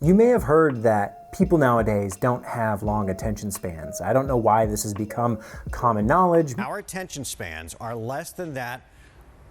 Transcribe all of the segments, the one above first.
You may have heard that people nowadays don't have long attention spans. I don't know why this has become common knowledge. Our attention spans are less than that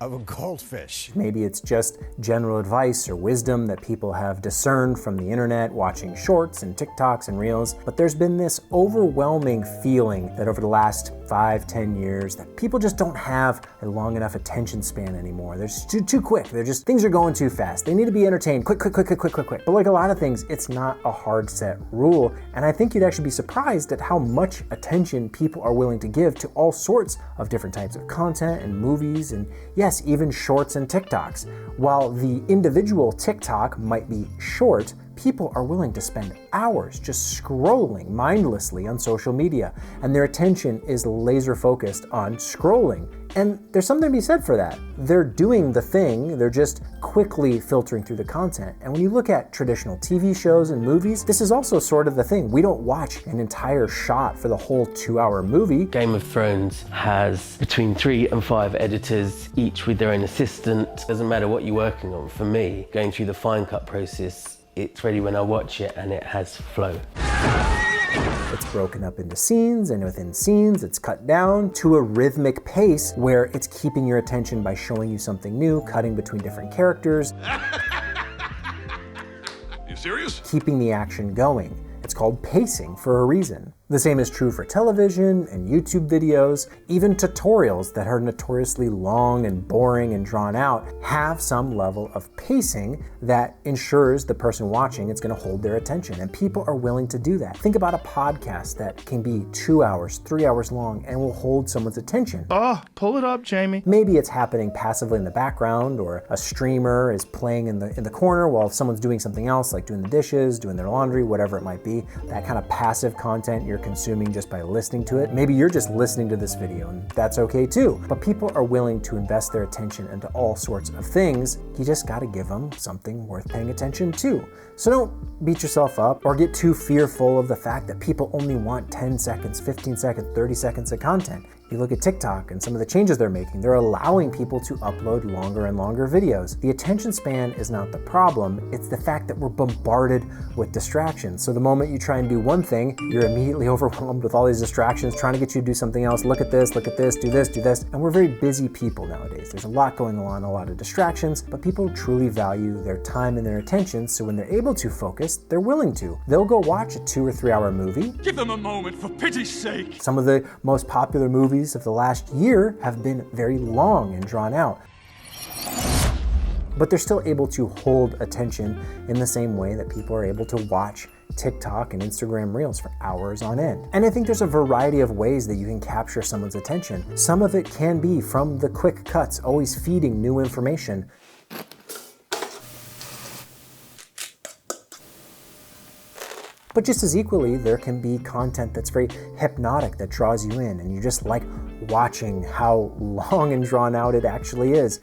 of a goldfish. Maybe it's just general advice or wisdom that people have discerned from the internet, watching shorts and TikToks and Reels, but there's been this overwhelming feeling that over the last 5-10 years that people just don't have a long enough attention span anymore. They're too quick. Things are going too fast. They need to be entertained quick. But like a lot of things, it's not a hard set rule, and I think you'd actually be surprised at how much attention people are willing to give to all sorts of different types of content and movies, and yes, even shorts and TikToks. While the individual TikTok might be short, people are willing to spend hours just scrolling mindlessly on social media, and their attention is laser focused on scrolling. And there's something to be said for that. They're doing the thing, they're just quickly filtering through the content. And when you look at traditional TV shows and movies, this is also sort of the thing. We don't watch an entire shot for the whole 2-hour movie. Game of Thrones has between 3 and 5 editors, each with their own assistant. Doesn't matter what you're working on. For me, going through the fine cut process, it's ready when I watch it and it has flow. It's broken up into scenes, and within scenes, it's cut down to a rhythmic pace where it's keeping your attention by showing you something new, cutting between different characters. You serious? Keeping the action going. It's called pacing for a reason. The same is true for television and YouTube videos. Even tutorials that are notoriously long and boring and drawn out have some level of pacing that ensures the person watching it's going to hold their attention, and people are willing to do that. Think about a podcast that can be 2 hours, 3 hours long and will hold someone's attention. Oh, pull it up, Jamie. Maybe it's happening passively in the background, or a streamer is playing in the corner while someone's doing something else, like doing the dishes, doing their laundry, whatever it might be. That kind of passive content you're consuming just by listening to it. Maybe you're just listening to this video, and that's okay too. But people are willing to invest their attention into all sorts of things. You just gotta give them something worth paying attention to. So don't beat yourself up or get too fearful of the fact that people only want 10 seconds, 15 seconds, 30 seconds of content. You look at TikTok and some of the changes they're making, they're allowing people to upload longer and longer videos. The attention span is not the problem, it's the fact that we're bombarded with distractions. So the moment you try and do one thing, you're immediately overwhelmed with all these distractions trying to get you to do something else. Look at this, do this. And we're very busy people nowadays. There's a lot going on, a lot of distractions, but people truly value their time and their attention, so when they're able to focus, they're willing to. They'll go watch a 2 or 3 hour movie. Give them a moment, for pity's sake. Some of the most popular movies of the last year have been very long and drawn out, but they're still able to hold attention in the same way that people are able to watch TikTok and Instagram Reels for hours on end. And I think there's a variety of ways that you can capture someone's attention. Some of it can be from the quick cuts, always feeding new information. But just as equally, there can be content that's very hypnotic that draws you in, and you just like watching how long and drawn out it actually is.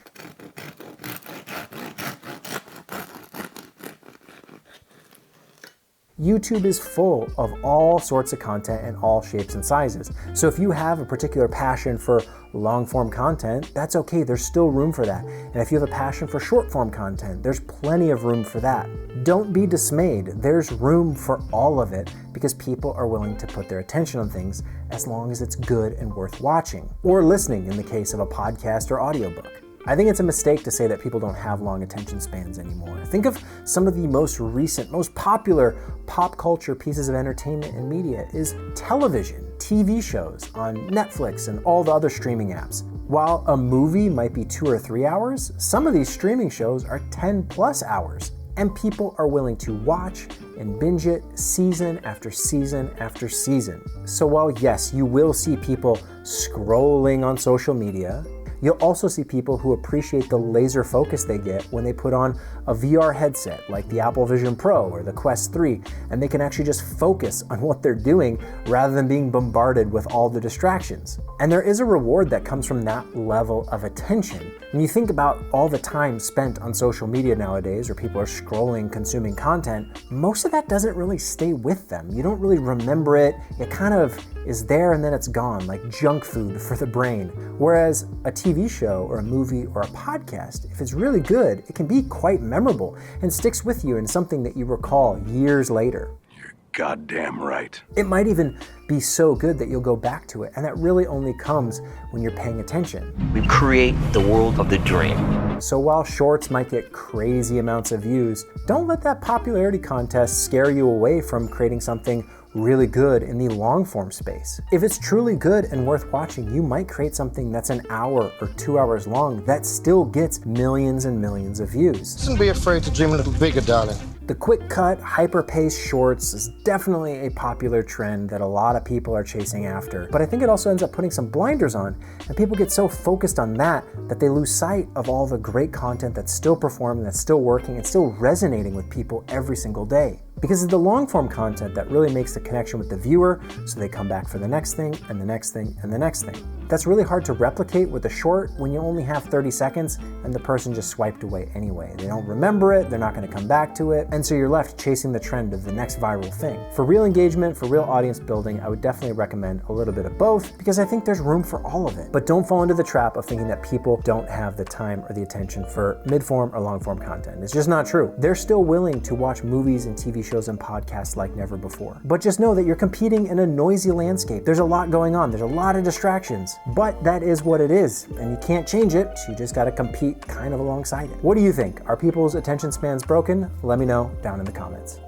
YouTube is full of all sorts of content in all shapes and sizes. So if you have a particular passion for long form content, that's okay, there's still room for that. And if you have a passion for short form content, there's plenty of room for that. Don't be dismayed, there's room for all of it, because people are willing to put their attention on things as long as it's good and worth watching, or listening in the case of a podcast or audiobook. I think it's a mistake to say that people don't have long attention spans anymore. Think of some of the most recent, most popular pop culture pieces of entertainment and media is television, TV shows on Netflix and all the other streaming apps. While a movie might be 2 or 3 hours, some of these streaming shows are 10 plus hours. And people are willing to watch and binge it season after season after season. So while yes, you will see people scrolling on social media, you'll also see people who appreciate the laser focus they get when they put on a VR headset like the Apple Vision Pro or the Quest 3, and they can actually just focus on what they're doing rather than being bombarded with all the distractions. And there is a reward that comes from that level of attention. When you think about all the time spent on social media nowadays, where people are scrolling, consuming content, most of that doesn't really stay with them. You don't really remember it. It kind of is there and then it's gone, like junk food for the brain. Whereas a TV show or a movie or a podcast, if it's really good, it can be quite memorable and sticks with you and something that you recall years later. You're goddamn right. It might even be so good that you'll go back to it, and that really only comes when you're paying attention. We create the world of the dream. So while shorts might get crazy amounts of views, don't let that popularity contest scare you away from creating something really good in the long form space. If it's truly good and worth watching, you might create something that's an hour or 2 hours long that still gets millions and millions of views. Don't be afraid to dream a little bigger, darling. The quick cut, hyper-paced shorts is definitely a popular trend that a lot of people are chasing after. But I think it also ends up putting some blinders on, and people get so focused on that they lose sight of all the great content that's still performing, that's still working, and still resonating with people every single day. Because it's the long form content that really makes the connection with the viewer, so they come back for the next thing, and the next thing, and the next thing. That's really hard to replicate with a short when you only have 30 seconds and the person just swiped away anyway. They don't remember it, they're not going to come back to it, and so you're left chasing the trend of the next viral thing. For real engagement, for real audience building, I would definitely recommend a little bit of both, because I think there's room for all of it. But don't fall into the trap of thinking that people don't have the time or the attention for mid-form or long-form content. It's just not true. They're still willing to watch movies and TV shows and podcasts like never before. But just know that you're competing in a noisy landscape. There's a lot going on. There's a lot of distractions. But that is what it is, and you can't change it, so you just gotta compete kind of alongside it. What do you think? Are people's attention spans broken? Let me know down in the comments.